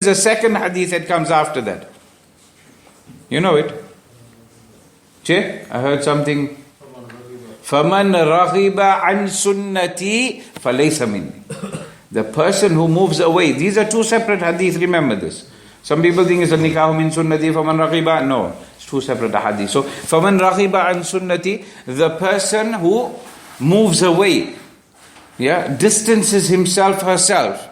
the second hadith that comes after that. You know it? Che? I heard something. فَمَنْ رَغِبَ عَنْ سُنَّتِي فَلَيْسَ مِنِّي. The person who moves away. These are two separate hadith, remember this. Some people think it's a nikahu min sunnati, فَمَنْ رَغِبَ. No, it's two separate hadith. So, فَمَنْ رَغِبَ عَنْ سُنَّتِي, the person who moves away, distances himself, herself,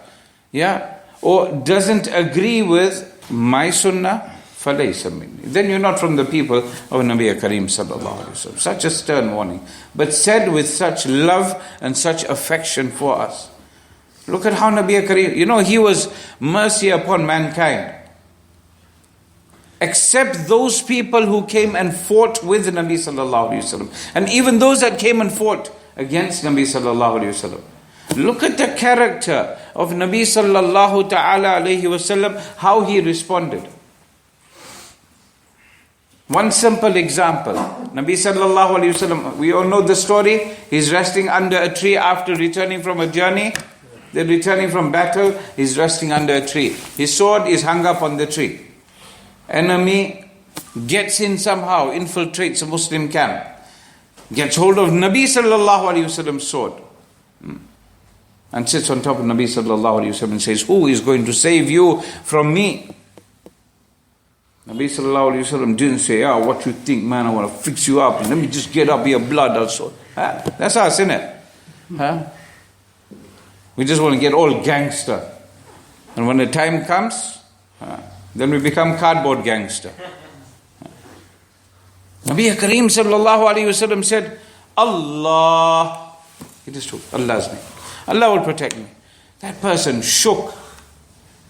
or doesn't agree with my sunnah, فَلَيْسَ مِنِّي. Then you're not from the people of Nabi Kareem sallallahu alaihi wasallam. Such a stern warning, but said with such love and such affection for us. Look at how Nabi Kareem, he was mercy upon mankind. Except those people who came and fought with Nabi sallallahu alaihi wasallam, and even those that came and fought against Nabi sallallahu alaihi wasallam. Look at the character of Nabi sallallahu ta'ala alaihi wasallam, how he responded. One simple example. Nabi sallallahu alaihi wasallam, we all know the story. He's resting under a tree after returning from a journey. They're returning from battle. He's resting under a tree. His sword is hung up on the tree. Enemy gets in somehow, infiltrates a Muslim camp, gets hold of Nabi sallallahu alaihi wasallam's sword, and sits on top of Nabi sallallahu alaihi wasallam and says, "Who is going to save you from me?" Nabi sallallahu alaihi wasallam didn't say, "What you think, man? I want to fix you up. Let me just get up your blood also." That's us, isn't it? We just want to get all gangster, and when the time comes, then we become cardboard gangster. Nabi Kareem sallallahu alaihi wasallam said, Allah. It is true, Allah's name. Allah will protect me. That person shook.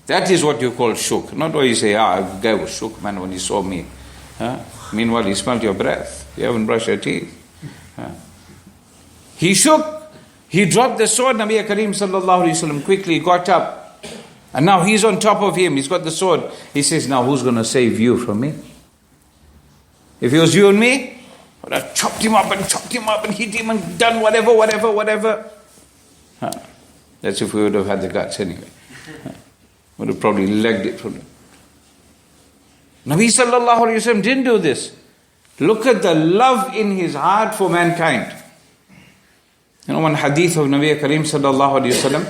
That is what you call shook. Not what you say, the guy was shook, man, when he saw me. Meanwhile, he smelled your breath. You haven't brushed your teeth. He shook. He dropped the sword. Nabi Kareem sallallahu alaihi wasallam quickly got up. And now he's on top of him. He's got the sword. He says, now who's going to save you from me? If it was you and me, I would have chopped him up and hit him and done whatever. That's if we would have had the guts anyway. Would have probably legged it from him. Nabi sallallahu alaihi wasallam didn't do this. Look at the love in his heart for mankind. One hadith of Nabi Kareem sallallahu alaihi wasallam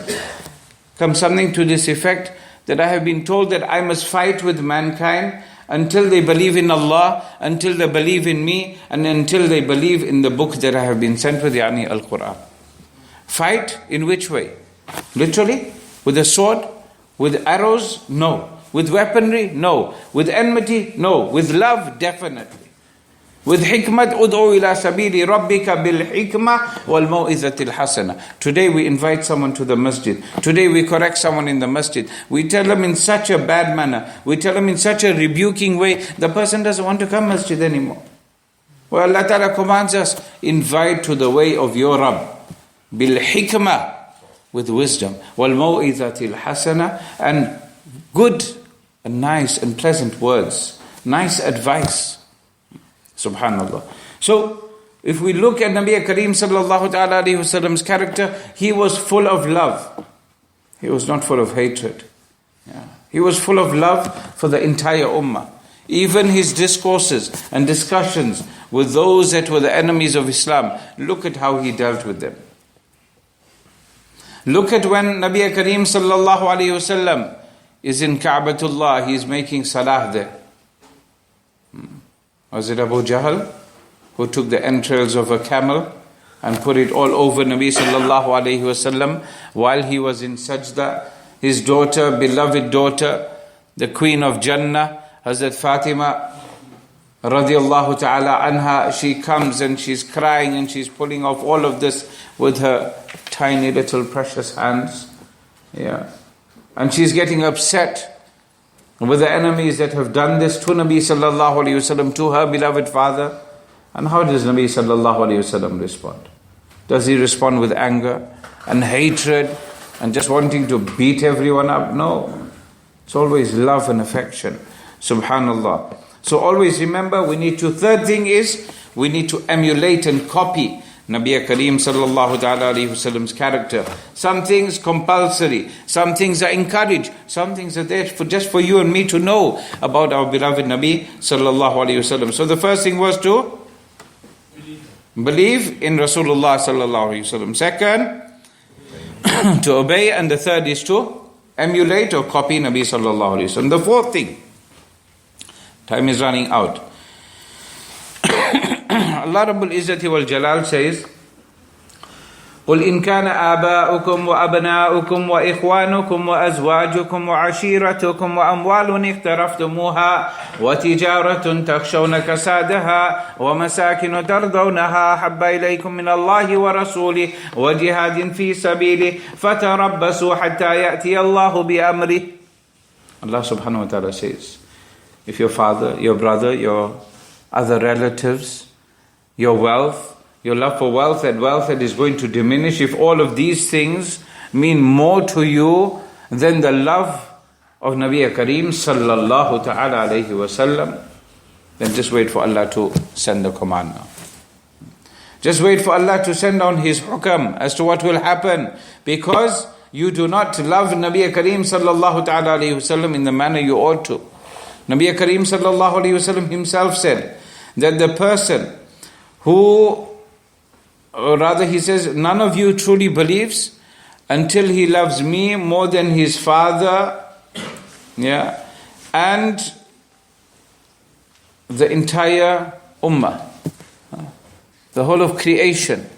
comes something to this effect, that I have been told that I must fight with mankind until they believe in Allah, until they believe in me, and until they believe in the book that I have been sent with, yani Al-Quran. Fight in which way? Literally? With a sword? With arrows? No. With weaponry? No. With enmity? No. With love? Definitely. With hikmat, ud'u ila sabili rabbika bil hikmah wal mau'izatil hasana. Today we invite someone to the masjid. Today we correct someone in the masjid. We tell them in such a bad manner. We tell them in such a rebuking way. The person doesn't want to come masjid anymore. Well, Allah Ta'ala commands us, invite to the way of your Rabb. Bil hikmah, with wisdom. Wal mau'izatil hasana, and good and nice and pleasant words. Nice advice. Subhanallah. So, if we look at Nabi Kareem sallallahu ta'ala alayhi wasallam's character, he was full of love. He was not full of hatred. He was full of love for the entire ummah. Even his discourses and discussions with those that were the enemies of Islam, look at how he dealt with them. Look at when Nabi Kareem sallallahu alayhi wasallam is in Ka'batullah, he is making salah there. Was it Abu Jahl who took the entrails of a camel and put it all over Nabi sallallahu alayhi wasallam while he was in sajda? His daughter, beloved daughter, the queen of Jannah, Hazrat Fatima radiallahu ta'ala anha, she comes and she's crying and she's pulling off all of this with her tiny little precious hands. And she's getting upset with the enemies that have done this to Nabi sallallahu alayhi wasallam, to her beloved father. And how does Nabi sallallahu alayhi wasallam respond? Does he respond with anger and hatred and just wanting to beat everyone up? No. It's always love and affection. Subhanallah. So always remember, third thing is, we need to emulate and copy Nabi Kareem sallallahu ta'ala alayhi wasallam's character. Some things compulsory, some things are encouraged, some things are there for just for you and me to know about our beloved Nabi sallallahu alayhi wasallam. So the first thing was to believe in Rasulullah sallallahu alayhi wasallam. Second, to obey, and the third is to emulate or copy Nabi sallallahu alayhi wasallam. The fourth thing, time is running out. Allah Rabbul Izzati wal Jalal says, قُلْ إِنْ كَانَ آبَاؤُكُمْ وَأَبْنَاؤُكُمْ وَإِخْوَانُكُمْ وَأَزْوَاجُكُمْ وَعَشِيرَتُكُمْ وَأَمْوَالٌ اقْتَرَفْتُمُوهَا وَتِجَارَةٌ تَخْشَوْنَ كَسَادَهَا وَمَسَاكِنُ تَرْضَوْنَهَا أَحَبَّ إِلَيْكُم مِّنَ اللَّهِ وَرَسُولِهِ وَجِهَادٍ فِي سَبِيلِهِ فَتَرَبَّصُوا حَتَّى يَأْتِيَ اللَّهُ بِأَمْرِهِ. Allah subhanahu wa ta'ala says, if your father, your brother, your other relatives, your wealth, your love for wealth, that is going to diminish, if all of these things mean more to you than the love of Nabi Kareem sallallahu ta'ala alayhi wasallam, then just wait for Allah to send the command now. Just wait for Allah to send down His hukam as to what will happen, because you do not love Nabi Kareem sallallahu ta'ala alayhi wasallam in the manner you ought to. Nabi Kareem sallallahu alayhi wasallam himself said that the person who, or rather he says, none of you truly believes until he loves me more than his father, and the entire ummah, the whole of creation,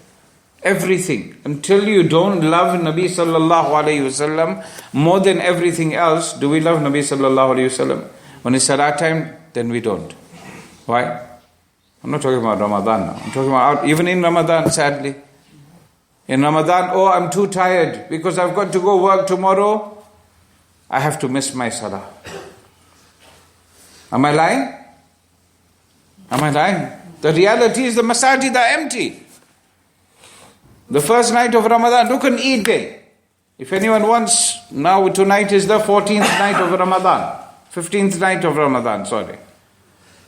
everything. Until you don't love Nabi sallallahu alayhi wasallam more than everything else, do we love Nabi sallallahu alayhi wasallam? When it's salat time, then we don't. Why? I'm not talking about Ramadan now. I'm talking about even in Ramadan, sadly. In Ramadan, oh, I'm too tired because I've got to go work tomorrow. I have to miss my salah. Am I lying? Am I lying? The reality is the masajid are empty. The first night of Ramadan, look on Eid day. If anyone wants, now tonight is the 14th night of Ramadan. 15th night of Ramadan, sorry.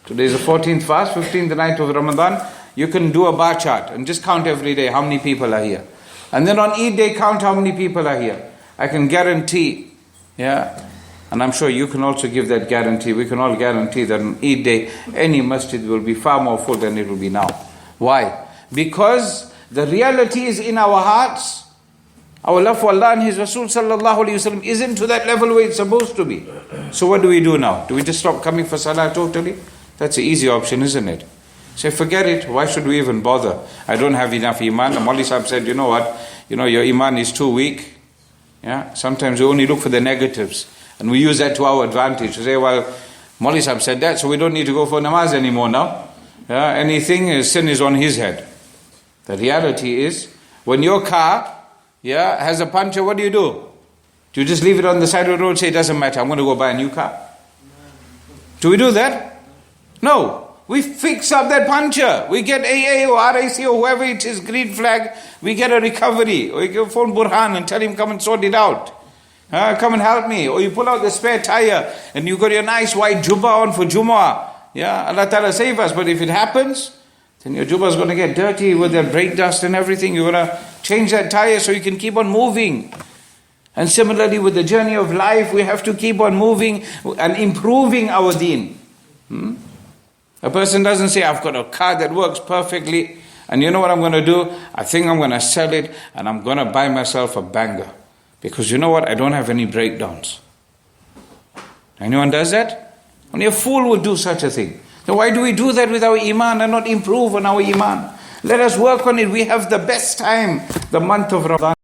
Today is the 14th fast, 15th night of Ramadan. You can do a bar chart and just count every day how many people are here. And then on Eid day, count how many people are here. I can guarantee, and I'm sure you can also give that guarantee. We can all guarantee that on Eid day, any masjid will be far more full than it will be now. Why? Because the reality is in our hearts. Our love for Allah and His Rasul sallallahu alayhi wasallam isn't to that level where it's supposed to be. So what do we do now? Do we just stop coming for salah totally? That's the easy option, isn't it? Say, forget it. Why should we even bother? I don't have enough iman. The Maulvi Sahib said, you know what? Your iman is too weak. Sometimes we only look for the negatives. And we use that to our advantage. We say, well, Maulvi Sahib said that, so we don't need to go for namaz anymore now. Anything, sin is on his head. The reality is, when your car has a puncture, what do? Do you just leave it on the side of the road, say it doesn't matter, I'm going to go buy a new car? Do we do that? No. We fix up that puncture. We get AA or RAC or whoever it is, green flag, we get a recovery. Or you can phone Burhan and tell him, come and sort it out. Come and help me. Or you pull out the spare tire and you got your nice white jubbah on for Jumu'ah. Allah Ta'ala save us. But if it happens, then your jubbah is going to get dirty with the brake dust and everything. You're going to change that tire so you can keep on moving. And similarly with the journey of life, we have to keep on moving and improving our deen. A person doesn't say, I've got a car that works perfectly, and you know what I'm going to do? I think I'm going to sell it and I'm going to buy myself a banger. Because you know what? I don't have any breakdowns. Anyone does that? Only a fool would do such a thing. So why do we do that with our iman and not improve on our iman? Let us work on it. We have the best time, the month of Ramadan.